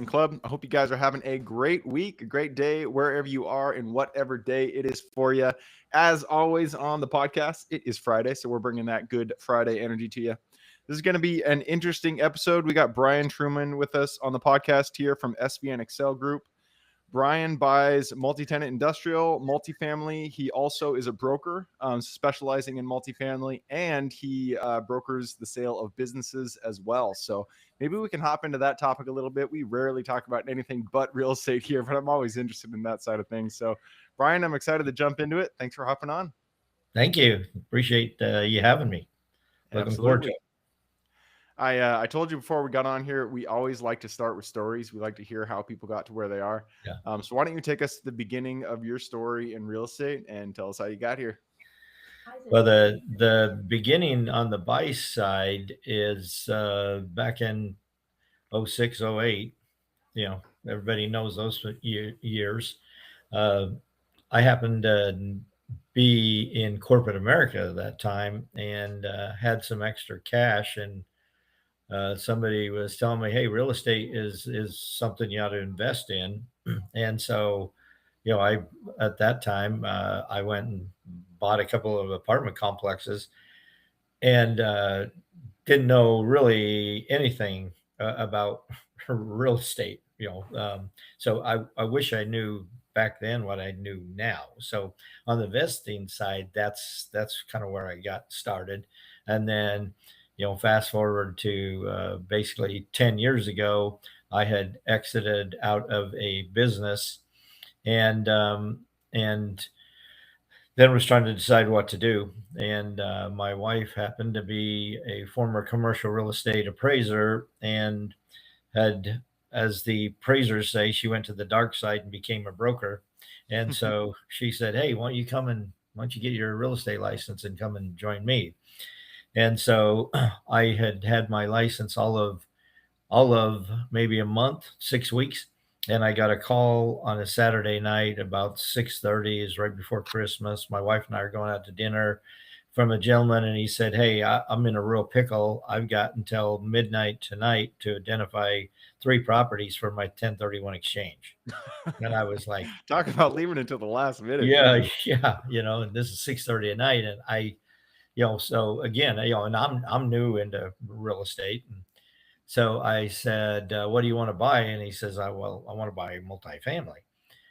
Club. I hope you guys are having a great week, a great day, wherever you are, and whatever day it is for you. As always on the podcast, it is Friday, so we're bringing that good Friday energy to you. This is going to be an interesting episode. We got Brian Truman with us on the podcast here from SVN Excel Group. Brian buys multi-tenant industrial, multifamily. He also is a broker specializing in multifamily, and he brokers the sale of businesses as well. So maybe we can hop into that topic a little bit. We rarely talk about anything but real estate here, but I'm always interested in that side of things. So, Brian, I'm excited to jump into it. Thanks for hopping on. Thank you. Appreciate you having me. Looking forward to Absolutely. it. I told you before we got on here, we always like to start with stories. We like to hear how people got to where they are. Yeah. So why don't you take us to the beginning of your story in real estate and tell us how you got here? Well, the beginning on the buy side is back in '06, '08. You know, everybody knows those years. Uh, I happened to be in corporate America at that time and had some extra cash, and somebody was telling me, "Hey, real estate is something you ought to invest in." And so, I at that time I went and bought a couple of apartment complexes and didn't know really anything about real estate. So I wish I knew back then what I knew now. So on the investing side, that's kind of where I got started, and then fast forward to basically 10 years ago, I had exited out of a business, and and then was trying to decide what to do. And my wife happened to be a former commercial real estate appraiser and had, as the appraisers say, she went to the dark side and became a broker. And so she said, "Hey, why don't you get your real estate license and come and join me?" And so I had had my license all of maybe a month, 6 weeks. And I got a call on a Saturday night about 6:30, is right before Christmas. My wife and I are going out to dinner, from a gentleman, and he said, "Hey, I'm in a real pickle. I've got until midnight tonight to identify 3 properties for my 1031 exchange." And I was like, Talk about leaving it to the last minute. "Yeah, Jesus. yeah," and this is 6:30 at night, and so again, and I'm new into real estate. And so I said, "What do you want to buy?" And he says, "Well, I want to buy multifamily."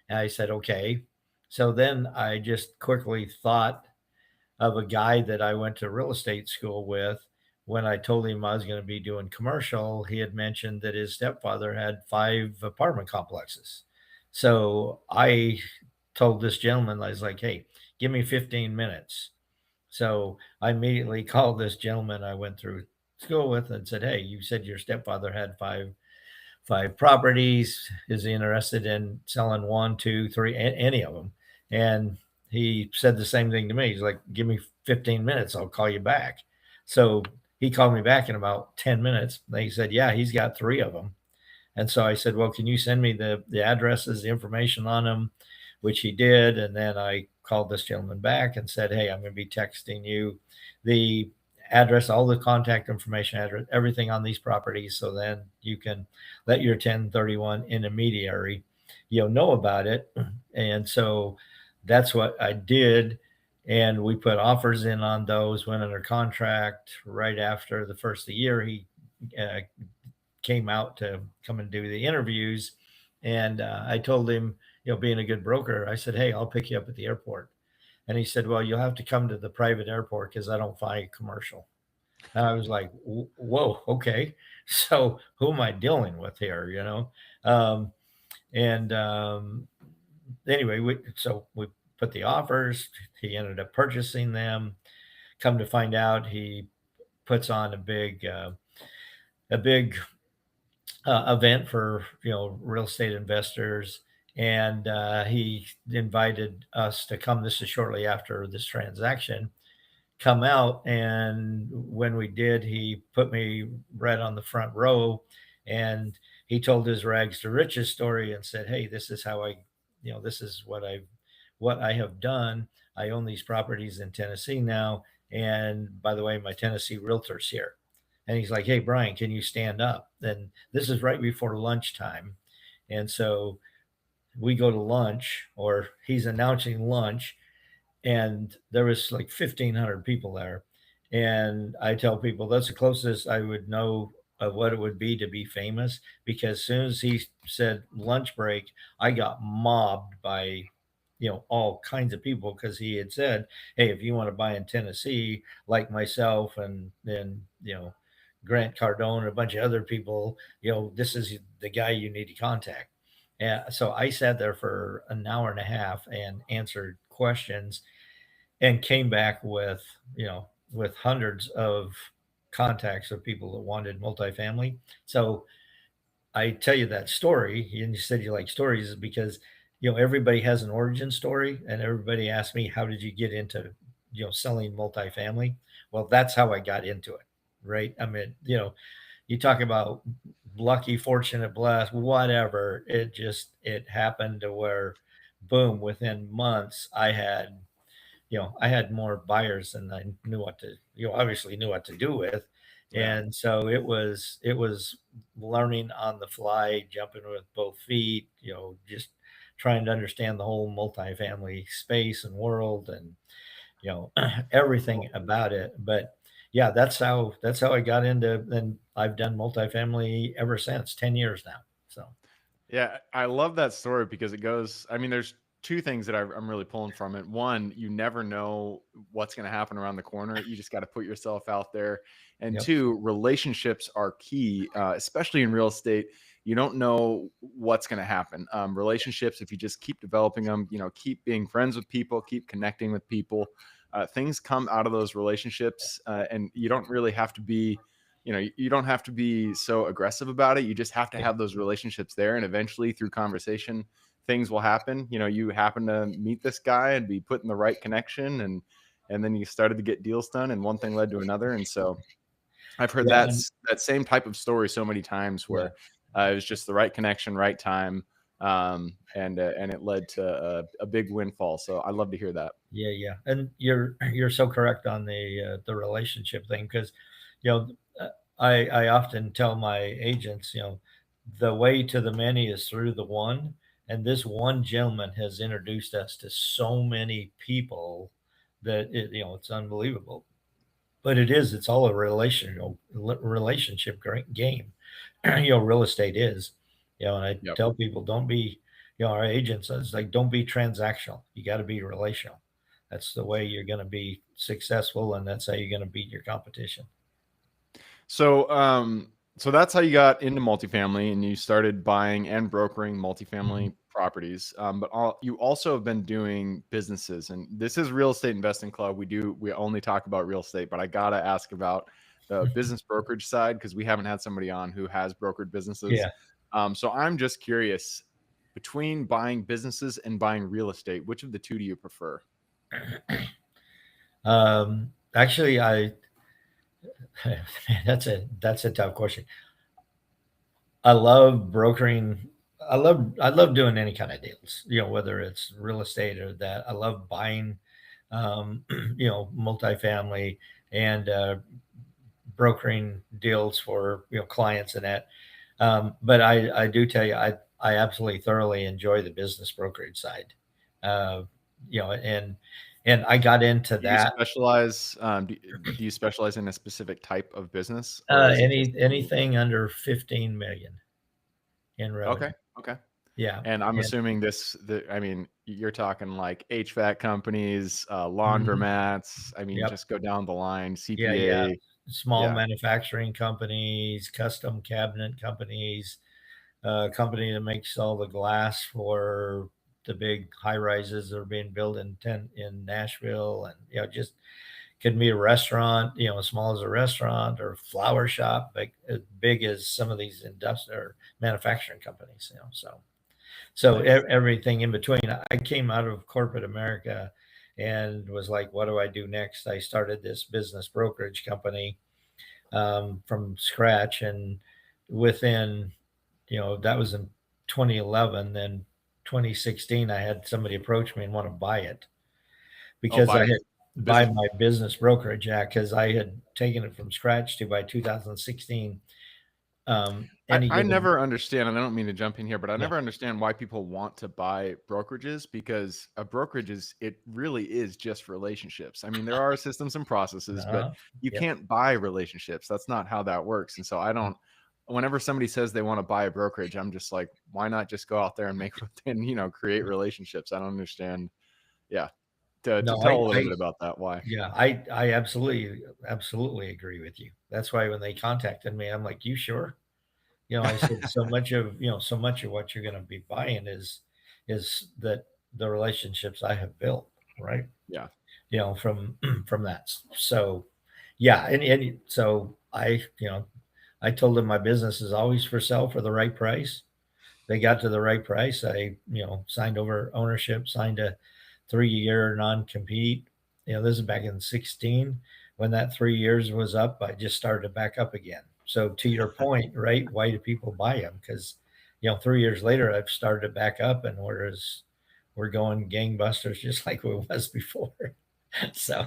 And I said, "Okay." So then I just quickly thought of a guy that I went to real estate school with. When I told him I was going to be doing commercial, he had mentioned that his stepfather had 5 apartment complexes. So I told this gentleman, I was like, "Hey, give me 15 minutes." So I immediately called this gentleman I went through school with and said, "Hey, you said your stepfather had five properties. Is he interested in selling one, two, three, any of them?" And he said the same thing to me. He's like, "Give me 15 minutes. I'll call you back." So he called me back in about 10 minutes. And he said, "Yeah, he's got 3 of them." And so I said, "Well, can you send me the addresses, the information on them?" Which he did. And then I called this gentleman back and said, "Hey, I'm going to be texting you the address, all the contact information, address, everything on these properties, so then you can let your 1031 intermediary, know about it." And so that's what I did. And we put offers in on those, went under contract right after the first of the year. He uh, came out to come and do the interviews. And I told him, being a good broker, I said, "Hey, I'll pick you up at the airport." And he said, "Well, you'll have to come to the private airport because I don't fly commercial." And I was like, "Whoa, okay." So who am I dealing with here, Um, and anyway, we put the offers. He ended up purchasing them. Come to find out, he puts on a big event for real estate investors, and he invited us to come. This is shortly after this transaction. Come out, and when we did, he put me right on the front row, and he told his rags to riches story and said, "Hey, this is how this is what I have done. I own these properties in Tennessee now, and by the way, my Tennessee realtor's here." And he's like, "Hey, Brian, can you stand up?" And this is right before lunchtime. And so we go to lunch, or he's announcing lunch, and there was like 1,500 people there. And I tell people that's the closest I would know of what it would be to be famous, because as soon as he said lunch break, I got mobbed by all kinds of people, because he had said, "Hey, if you want to buy in Tennessee, like myself and then Grant Cardone and a bunch of other people, this is the guy you need to contact." And so I sat there for an hour and a half and answered questions, and came back with with hundreds of contacts of people that wanted multifamily. So I tell you that story, and you said you like stories, is because everybody has an origin story, and everybody asks me, how did you get into selling multifamily? Well, that's how I got into it, right? I mean, you talk about lucky, fortunate, blessed, whatever. It happened to where, boom, within months, I had more buyers than I knew what to, obviously knew what to do with. Yeah. And so it was learning on the fly, jumping with both feet, just trying to understand the whole multifamily space and world, and everything about it. But yeah, that's how I got into, and I've done multifamily ever since, 10 years now. So Yeah, I love that story because it goes, I mean, there's two things that I'm really pulling from it. One, you never know what's going to happen around the corner. You just got to put yourself out there. And yep. two, relationships are key, especially in real estate. You don't know what's going to happen. Relationships, if you just keep developing them, keep being friends with people, keep connecting with people, things come out of those relationships. And you don't really have to be, you don't have to be so aggressive about it. You just have to Yeah. have those relationships there, and eventually through conversation things will happen. You happen to meet this guy and be put in the right connection, and then you started to get deals done, and one thing led to another. And so I've heard Yeah. that same type of story so many times Yeah. where it was just the right connection, right time, and it led to a big windfall. So I love to hear that. Yeah, yeah, and you're so correct on the relationship thing, because you know I often tell my agents, the way to the many is through the one, and this one gentleman has introduced us to so many people that it's unbelievable. But it's all a relationship game. Real estate is, and I Yep. tell people, don't be, our agents, it's like, don't be transactional. You got to be relational. That's the way you're going to be successful, and that's how you're going to beat your competition. So that's how you got into multifamily, and you started buying and brokering Mhm. multifamily properties. But you also have been doing businesses, and this is Real Estate Investing Club. We only talk about real estate, but I gotta ask about the business brokerage side because we haven't had somebody on who has brokered businesses. Yeah. So I'm just curious, between buying businesses and buying real estate, which of the two do you prefer? Actually, man, that's a tough question. I love brokering. I love doing any kind of deals, whether it's real estate or that. I love buying, multifamily, and brokering deals for clients and that. But I do tell you, I absolutely thoroughly enjoy the business brokerage side. Uh, and I got into Do you that. specialize? Do you specialize in a specific type of business, or is it just Anything under 15 million in okay? revenue. Okay. Yeah. And I'm And assuming I mean, you're talking like HVAC companies, mhm. laundromats. I mean, Yep. just go down the line, Yeah, yeah. CPA. Small Yeah. manufacturing companies, custom cabinet companies, company that makes all the glass for the big high rises that are being built in Nashville, and just could be a restaurant, as small as a restaurant, or flower shop, as big as some of these industrial or manufacturing companies. So Nice. everything in between. I came out of corporate America and was like, what do I do next? I started this business brokerage company from scratch, and within, that was in 2011. Then 2016, I had somebody approach me and want to buy it, Oh, because buy I it. had, The buy business. my business brokerage act because I had taken it from scratch to by 2016. Any I given, never understand, and I don't mean to jump in here, but I yeah, never understand why people want to buy brokerages, because a brokerage it really is just relationships. I mean, there are systems and processes, but uh, you yep, can't buy relationships. That's not how that works. And so I don't, whenever somebody says they want to buy a brokerage, I'm just like, why not just go out there and make, and, create relationships? I don't understand. Yeah. To no, tell a little bit about that. Why? yeah, I absolutely agree with you. That's why when they contacted me, I'm like, you sure? I said so much of what you're going to be buying is that the relationships I have built, right? Yeah. From from that. So, yeah, and so I told them my business is always for sale for the right price. They got to the right price. I signed over ownership, signed a 3-year non-compete. This is back in 16. When that 3 years was up, I just started to back up again. So to your point, right? Why do people buy them? Because 3 years later, I've started to back up, and we're going gangbusters just like we was before. So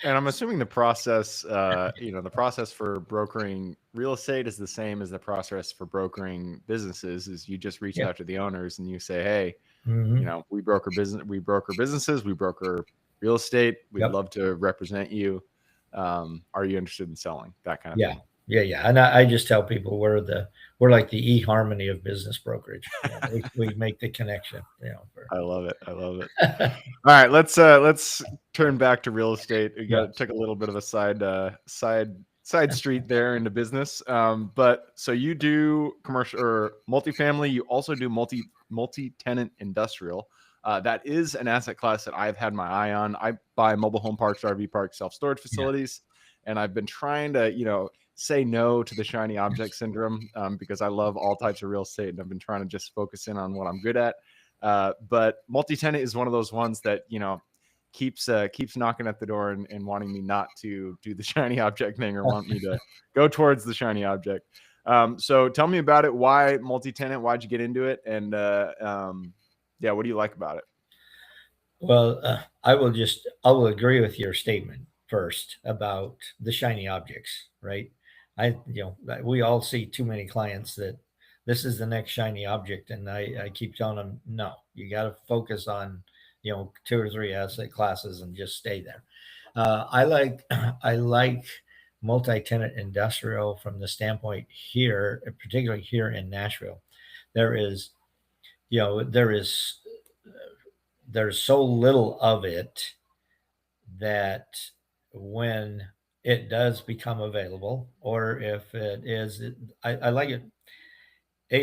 And I'm assuming the process for brokering real estate is the same as the process for brokering businesses. Is you just reach yeah, out to the owners and you say, "Hey, hmm, we broker businesses, we broker real estate. We'd yep. love to represent you. Are you interested in selling?" That kind of Yeah. thing. Yeah. And I just tell people we're like the eHarmony of business brokerage. We make the connection, I love it. I love it. for All right, let's turn back to real estate. We got yes. took a little bit of a side street there into business. But so you do commercial or multifamily. You also do multi tenant industrial. That is an asset class that I've had my eye on. I buy mobile home parks, RV parks, self storage Yeah. facilities, and I've been trying to say no to the shiny object syndrome, because I love all types of real estate, and I've been trying to just focus in on what I'm good at. But multi-tenant is one of those ones that keeps knocking at the door and wanting me not to do the shiny object thing, or want me to go towards the shiny object. So tell me about it. Why multi-tenant? Why'd you get into it? And yeah, what do you like about it? Well, I will agree with your statement first about the shiny objects, right? We all see too many clients that this is the next shiny object, and I keep telling them, no, you got to focus on, two or three asset classes and just stay there. I like I like multi-tenant industrial from the standpoint here, particularly here in Nashville. There is, there is there's so little of it that when it does become available, or if it is, I like it.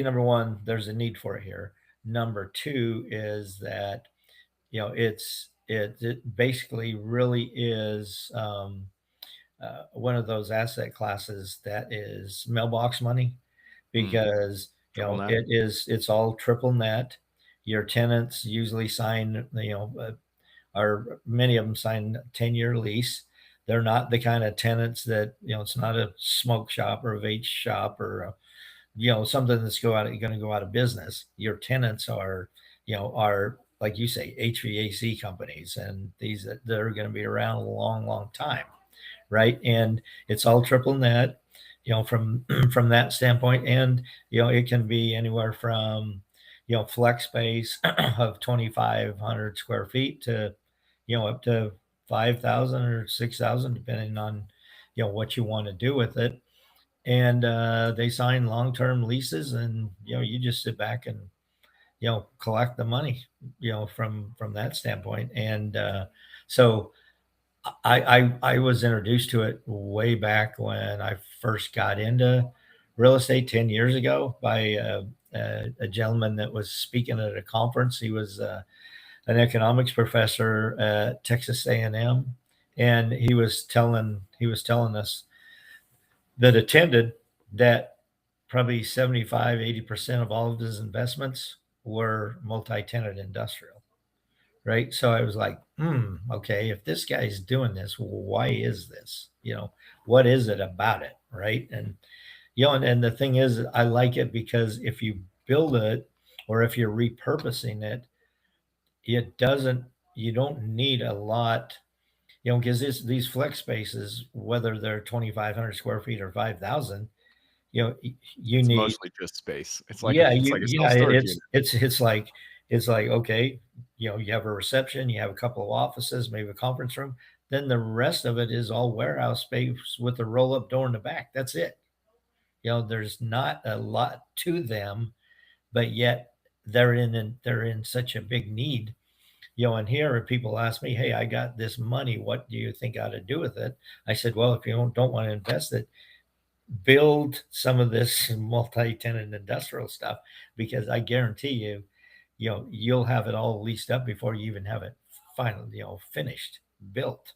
Number one, there's a need for it here. Number two is that it basically really is one of those asset classes that is mailbox money, Mm, because triple net. it's all triple net. Your tenants usually sign, are many of them sign 10-year lease. They're not the kind of tenants that, it's not a smoke shop or a vape shop or something that's going to go out of business. Your tenants are like you say, HVAC companies, and these that are going to be around a long, long time, right? And it's all triple net, from from that standpoint. And it can be anywhere from flex space of 2,500 square feet to up to 5,000 or 6,000, depending on what you want to do with it. And they sign long-term leases, and you just sit back and collect the money from that standpoint. And so I was introduced to it way back when I first got into real estate 10 years ago by a gentleman that was speaking at a conference. He was an economics professor at Texas A&M, and he was telling us that attended that probably 75-80% of all of his investments were multi-tenant industrial, right? So I was like, okay, if this guy's doing this, why is this? What is it about it, right? And and the thing is, I like it because if you build it, or if you're repurposing it, it doesn't. You don't need a lot. because these flex spaces, whether they're 2,500 square feet or 5,000, you It's need. mostly just space. It's like Yeah, it's like a yeah, self-storage unit. it's like okay, you have a reception, you have a couple of offices, maybe a conference room, then the rest of it is all warehouse space with a roll-up door in the back. That's it. There's not a lot to them, but yet they're in such a big need. And here people ask me, "Hey, I got this money. What do you think I ought to do with it?" I said, "Well, if you don't want to invest it, build some of this multi-tenant industrial stuff, because I guarantee you'll have it all leased up before you even have it finally, finished, built."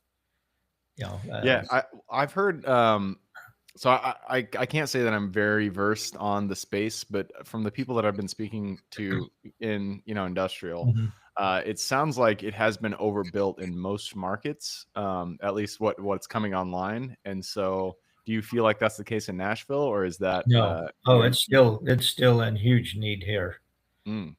You know, uh, Yeah, I've heard. So I can't say that I'm very versed on the space, but from the people that I've been speaking to in industrial, mhm. it sounds like it has been overbuilt in most markets, at least what's coming online. And so, do you feel like that's the case in Nashville, or is that No, oh, it's still in huge need here.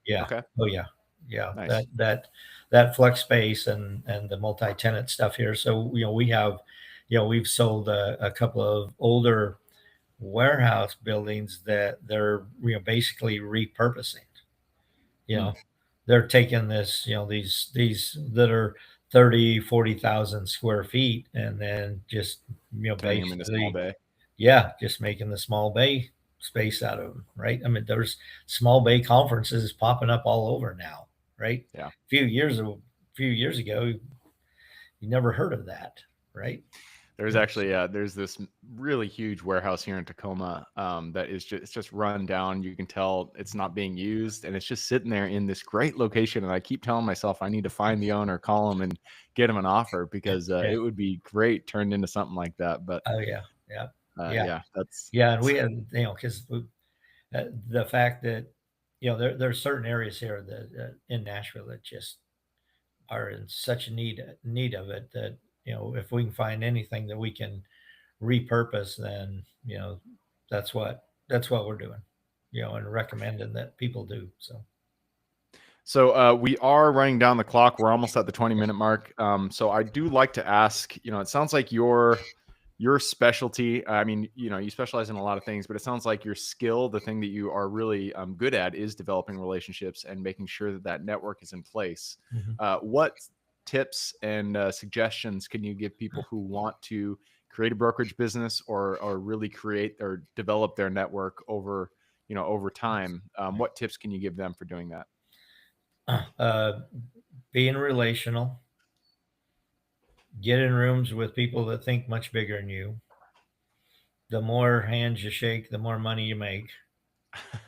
Yeah. Okay, Oh yeah. Yeah. That nice. that that flex space and the multi-tenant stuff here. So we've sold a couple of older warehouse buildings that they're basically repurposing. You Mm, know, they're taking this, these that are 30, 40,000 square feet, and then just turning them into small basically, bay. yeah, just making the small bay space out of them, right? I mean, there's small bay conferences popping up all over now, right? Yeah. A few years ago, you never heard of that, right? There's Yes. actually there's this really huge warehouse here in Tacoma that is just it's just run down. You can tell it's not being used, and it's just sitting there in this great location. And I keep telling myself I need to find the owner, call him, and get him an offer because Yeah. it would be great turned into something like that. But Oh yeah. Yeah. Yeah. yeah, that's Yeah. And we had, because the fact that there's certain areas here that in Nashville that just are in such need of it, that if we can find anything that we can repurpose, then that's what we're doing, and recommending that people do. So So we are running down the clock. We're almost at the 20-minute mark. So I do like to ask, it sounds like your specialty, I mean, you specialize in a lot of things, but it sounds like your skill, the thing that you are really good at, is developing relationships and making sure that that network is in place. mhm. What tips and suggestions can you give people who want to create a brokerage business or really create or develop their network over time? What tips can you give them for doing that? uh, Being relational, get in rooms with people that think much bigger than you. The more hands you shake, the more money you make.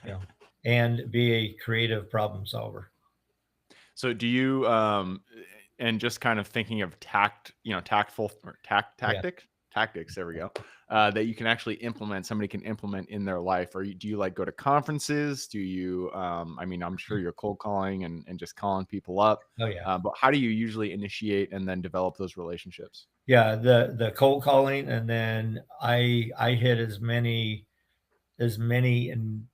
you know and be a creative problem solver. So do you and just kind of thinking of tactful or Yeah. tactics, there we go. That you can actually implement, somebody can implement in their life. Or do you like go to conferences? Do you I mean, I'm sure you're cold calling and just calling people up. Oh yeah. But how do you usually initiate and then develop those relationships? Yeah, the cold calling, and then I hit as many in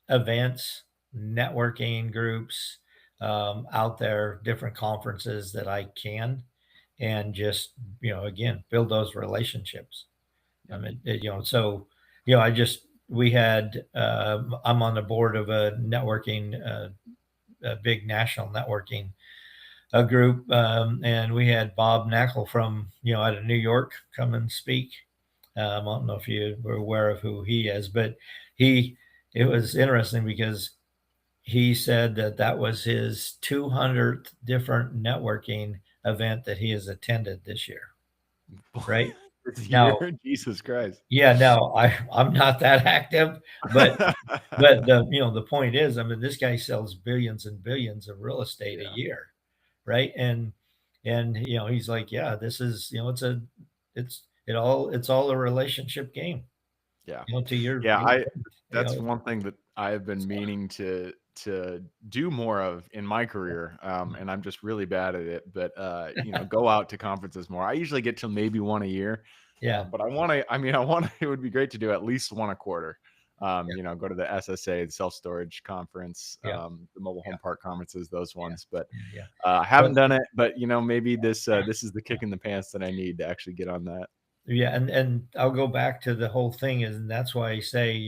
events, networking groups, out there, different conferences that I can, and just again, build those relationships. I Yep. mean, so I just we had I'm on the board of a networking, a big national networking a group, and we had Bob Knackel from out of New York come and speak. I don't know if you were aware of who he is, but he it was interesting because he said that was his 200th different networking event that he has attended this year. Right This year, now, Jesus Christ. yeah, no, I'm not that active, but the point is, I mean, this guy sells billions and billions of real estate a Yeah. year, right? And he's like, yeah, this is it's all a relationship game. Yeah. To Yeah, your I point, that's one thing that I have been meaning to do more of in my career, and I'm just really bad at it. But go out to conferences more. I usually get to maybe one a year, yeah, but I want to. I mean, I want. It would be great to do at least one a quarter. Go to the SSA, the self storage conference, Yeah. the mobile Yeah. home park conferences, those Yeah. ones. But Yeah. I But haven't done it. But maybe this is the kick in the pants that I need to actually get on that. yeah, and I'll go back to the whole thing is, and that's why I say,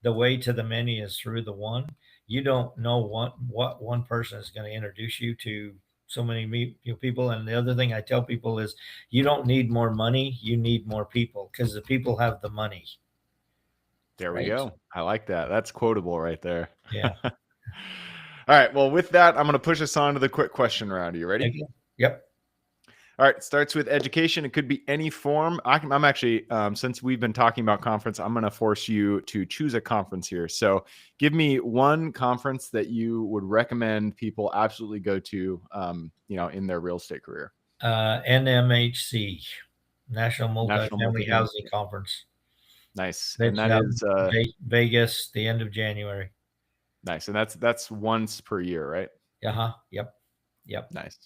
the way to the many is through the one. You don't know what one person is going to introduce you to so many people. And the other thing I tell people is, you don't need more money, you need more people, because the people have the money, There we right? go. I like that. That's quotable right there. Yeah. All right. Well, with that, I'm going to push us on to the quick question round. Are you ready? Okay. Yep. All right. It starts with education. It could be any form. I'm actually, since we've been talking about conference, I'm going to force you to choose a conference here. So give me one conference that you would recommend people absolutely go to, in their real estate career. NMHC, National National Multifamily Multifamily. Housing Conference. Nice. And That's that is Vegas, the end of January. nice. And that's once per year, right? Uh-huh. Yep. Yep. Nice.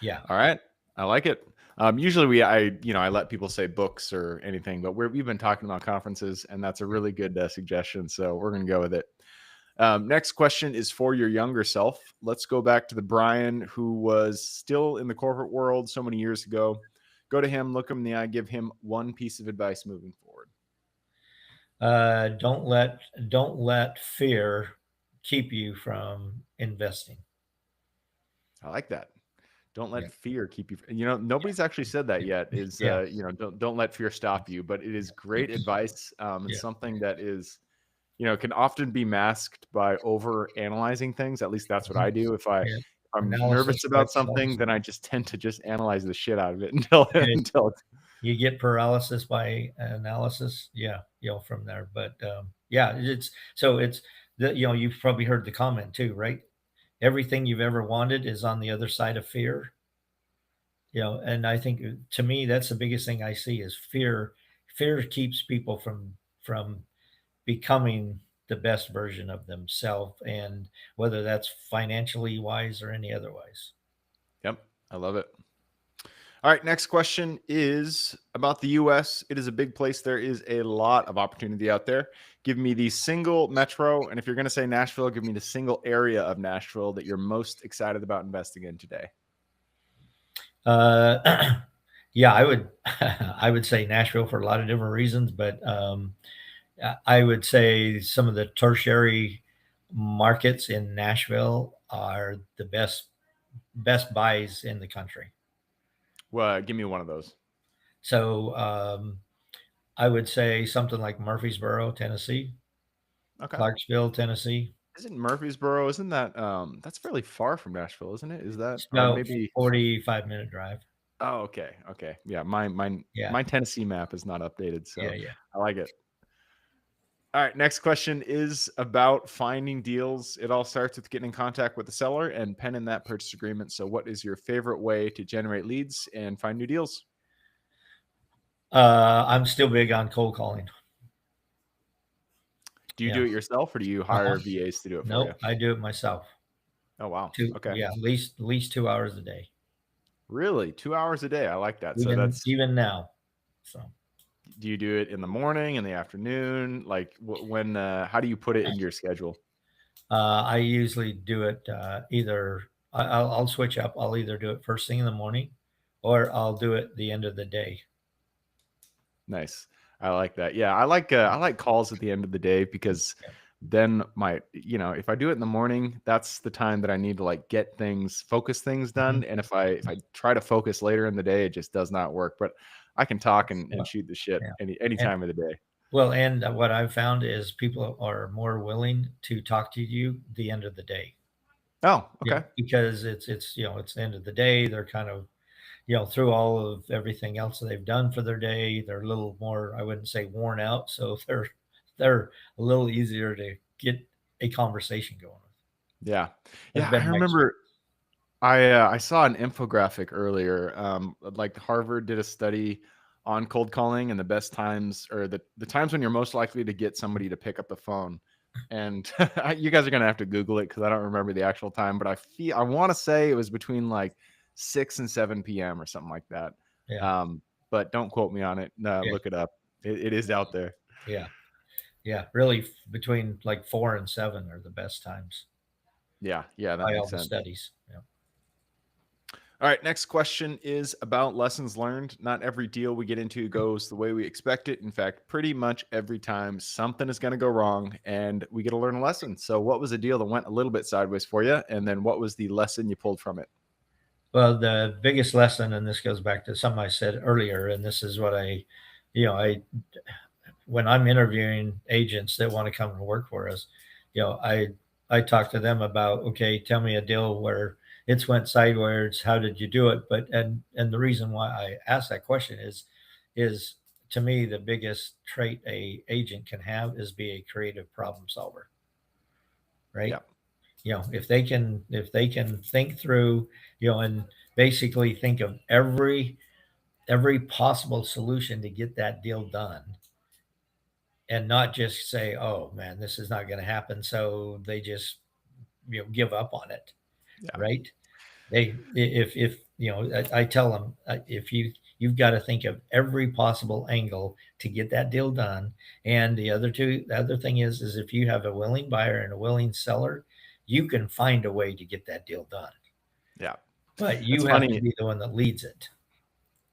Yeah. All right. I like it. Usually I let people say books or anything, but we've been talking about conferences, and that's a really good suggestion. So we're going to go with it. Next question is for your younger self. Let's go back to the Brian who was still in the corporate world so many years ago. Go to him, look him in the eye, give him one piece of advice moving forward. Don't let fear keep you from investing. I like that. Don't Yeah. let fear keep you. Nobody's actually said that yet. Is Yeah. don't let fear stop you. But it is great advice. It's Yeah. something that is, can often be masked by over analyzing things. At least that's what I do. If Yeah. I'm Analysis nervous about something, paralysis. then I just tend to just analyze the shit out of it until Okay. until it's, You get paralysis by analysis. Yeah. From there. But yeah, it's you've probably heard the comment too, right? Everything you've ever wanted is on the other side of fear. And I think to me, that's the biggest thing I see is fear. Fear keeps people from becoming the best version of themselves, and whether that's financially wise or any otherwise. yep, I love it. All right, next question is about the US. It is a big place. There is a lot of opportunity out there. Give me the single metro, and if you're going to say Nashville, give me the single area of Nashville that you're most excited about investing in today. Yeah, I would I would say Nashville for a lot of different reasons, but I would say some of the tertiary markets in Nashville are the best buys in the country. Well, give me one of those. So I would say something like Murfreesboro, Tennessee, Okay. Clarksville, Tennessee. Isn't Murfreesboro? Isn't that that's fairly far from Nashville, isn't it? Is that It's or about maybe? 45-minute drive. Oh, okay, okay, yeah. Yeah, My Tennessee map is not updated, yeah, so yeah. I like it. All right, next question is about finding deals. It all starts with getting in contact with the seller and penning that purchase agreement. So, what is your favorite way to generate leads and find new deals? I'm still big on cold calling. Do you Yeah. do it yourself or do you Uh-huh. hire VAs to do it for you? Nope, I do it myself. Oh, wow. Two, Okay. yeah, at least 2 hours a day, Really? 2 hours a day. I like that. So, even that's, even now. So do you do it in the morning, in the afternoon? Like, how do you put it into your schedule? I usually do it either. I'll switch up. I'll either do it first thing in the morning, or I'll do it the end of the day. Nice. I like that. Yeah, I like calls at the end of the day because Yeah. then if I do it in the morning, that's the time that I need to like focus things Mhm. done. And if I try to focus later in the day, it just does not work. But I can talk Yeah. and shoot the shit Yeah. any And time of the day. well, and what I've found is people are more willing to talk to you the end of the day. Oh, Yeah, okay. because it's the end of the day. They're kind of through all of everything else that they've done for their day. They're a little more, I wouldn't say worn out, so they're a little easier to get a conversation going with. Yeah. That's Yeah, I been my remember experience. I saw an infographic earlier. Like Harvard did a study on cold calling and the best times or the times when you're most likely to get somebody to pick up the phone. And you guys are gonna have to Google it because I don't remember the actual time, but I want to say it was between like 6 and 7 p.m. or something like that. Yeah, Um, but don't quote me on it. yeah, Look it up. It is out there. yeah. Yeah, really between like 4 and 7 are the best times Yeah, yeah, that by makes all the sense. studies. Yeah. All right, next question is about lessons learned. Not every deal we get into goes the way we expect it. In fact, pretty much every time something is going to go wrong and we get to learn a lesson. So, what was a deal that went a little bit sideways for you? And then what was the lesson you pulled from it? Well, the biggest lesson, and this goes back to something I said earlier, and this is what I when I'm interviewing agents that want to come and work for us, I talk to them about, okay, tell me a deal where it's went sideways. How did you do it? But and the reason why I ask that question is to me the biggest trait a agent can have is be a creative problem solver, right? Yeah, If they can think through, and basically think of every possible solution to get that deal done, and not just say, "Oh man, this is not going to happen," so they just give up on it, yeah, right? They if I tell them, if you've got to think of every possible angle to get that deal done, and the other thing is if you have a willing buyer and a willing seller, you can find a way to get that deal done, yeah. but It's you have to funny. be the one that leads it.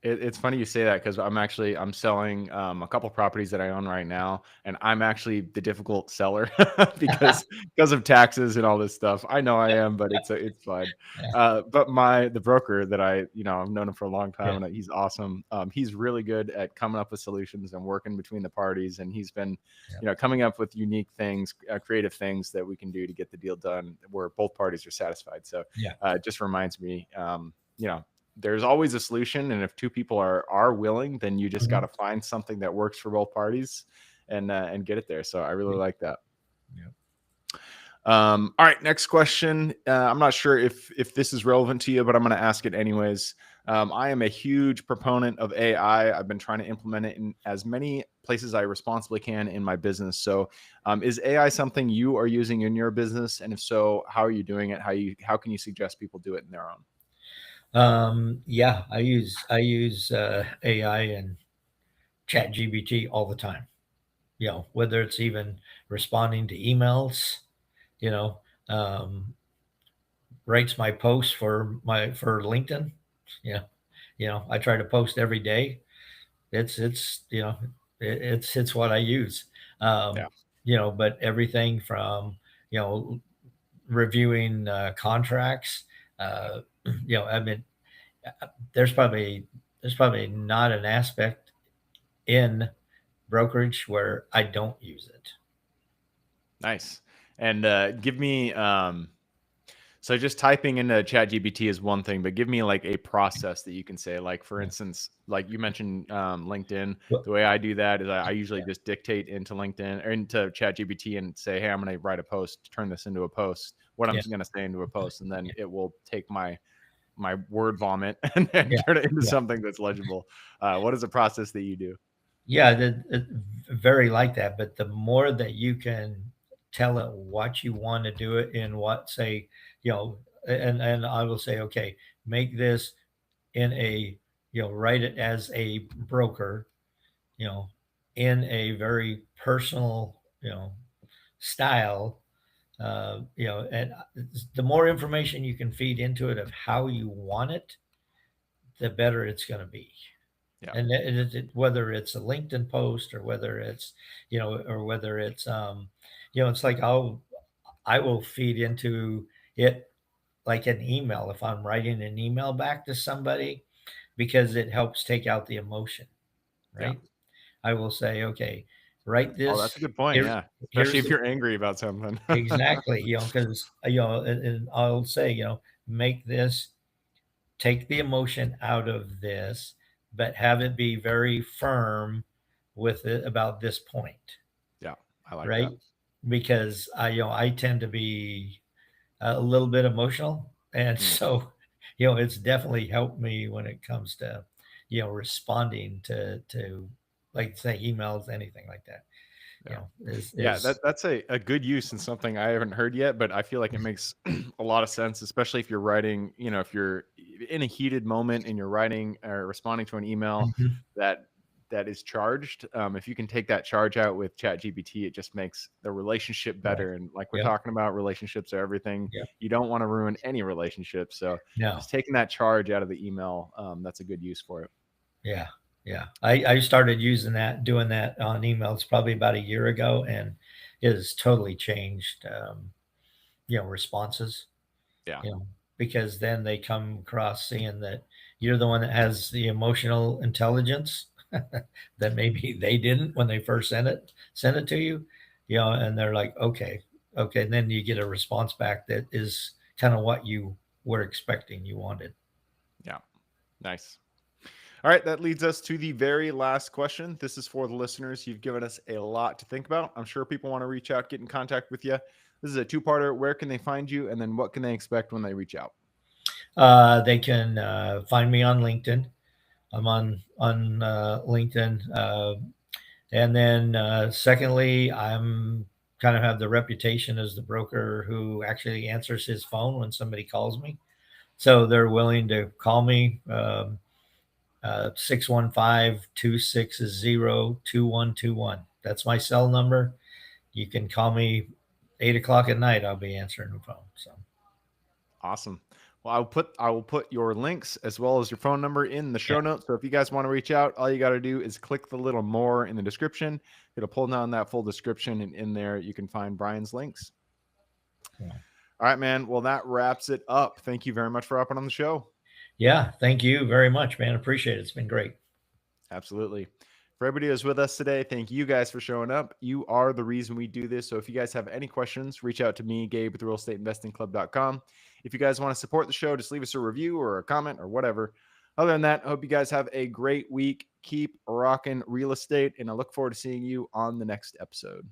It's funny you say that because I'm selling a couple properties that I own right now, and I'm actually the difficult seller because of taxes and all this stuff. I know I Yeah, am, but it's fun. yeah, But the broker that I've known him for a long yeah, time, and he's awesome. He's really good at coming up with solutions and working between the parties, and he's been yeah, coming up with unique things, creative things that we can do to get the deal done where both parties are satisfied. So yeah. it just reminds me. There's always a solution, and if two people are willing, then you just got Mhm. to find something that works for both parties and get it there. So I really Yeah, like that. yeah. All right, next question. I'm not sure if this is relevant to you, but I'm going to ask it anyways. I am a huge proponent of AI. I've been trying to implement it in as many places I responsibly can in my business. So, is AI something you are using in your business? And if so, how are you doing it? How can you suggest people do it in their own? Yeah, I use AI and Chat GBT all the time. Whether it's even responding to emails, you know, um, writes my posts for LinkedIn. Yeah, I try to post every day. It's it's what I use. Yeah, Um, but everything from you know reviewing contracts. Uh, I mean, there's probably there's probably not an aspect in brokerage where I don't use it. nice. And give me so just typing into ChatGPT is one thing, but give me like a process that you can say. Like for Yeah. instance, like you mentioned LinkedIn. Well, The way I do that is I usually yeah, just dictate into LinkedIn or into ChatGPT and say, "Hey, I'm going to write a post, turn this into a post. What I'm yeah, going to say into a post," and then it will take my word vomit and then yeah, turn it into yeah. something that's legible. What is the process that you do? Yeah, very like that. But the more that you can tell it what you want to do it in, what say, and I will say, okay, make this in a, write it as a broker, you know, in a very personal, style. And the more information you can feed into it of how you want it, the better it's going to be. Yeah, And whether it's a LinkedIn post or whether it's, or whether it's, it's like I will feed into it like an email if I'm writing an email back to somebody because it helps take out the emotion, yeah. right? I will say, okay, write Oh, that's a this. good point. Here, Yeah, especially here's if the you're angry about something. exactly, because and I'll say, make this take the emotion out of this, but have it be very firm with it about this point, Yeah, I like that. right? Because I tend to be a little bit emotional, and Mm, so it's definitely helped me when it comes to responding to like say emails, anything like that. yeah. Yeah, Is that's a good use and something I haven't heard yet, but I feel like it makes a lot of sense, especially if you're writing, if you're in a heated moment and you're writing or responding to an email Mhm. that that is charged. If you can take that charge out with ChatGPT, it just makes the relationship Right. better. And like we're Yep. talking about, relationships are everything. Yep. You don't want to ruin any relationship. So No. just taking that charge out of the email, that's a good use for it. Yeah. Yeah. I started using that, doing that on emails probably about a year ago, and it has totally changed, responses, Yeah. because then they come across seeing that you're the one that has the emotional intelligence that maybe they didn't when they first sent it to you, and they're like, okay. And then you get a response back that is kind of what you were expecting, you wanted. Yeah. Nice. All right, that leads us to the very last question. This is for the listeners. You've given us a lot to think about. I'm sure people want to reach out, get in contact with you. This is a two-parter. Where can they find you? And then what can they expect when they reach out? They can find me on LinkedIn. I'm on LinkedIn, and then secondly, I'm kind of have the reputation as the broker who actually answers his phone when somebody calls me. So they're willing to call me, 615-260-2121. That's my cell number. You can call me 8 o'clock at night. I'll be answering the phone. So Awesome. Well, I will put your links as well as your phone number in the yeah, show notes. So if you guys want to reach out, all you got to do is click the little more in the description. It'll pull down that full description, and in there you can find Brian's links. yeah. All right, man. Well, that wraps it up. Thank you very much for hopping on the show. Yeah, thank you very much, man. Appreciate it. It's been great. Absolutely. For everybody who's with us today, thank you guys for showing up. You are the reason we do this. So if you guys have any questions, reach out to me, Gabe, with realestateinvestingclub.com. If you guys want to support the show, just leave us a review or a comment or whatever. Other than that, I hope you guys have a great week. Keep rocking real estate, and I look forward to seeing you on the next episode.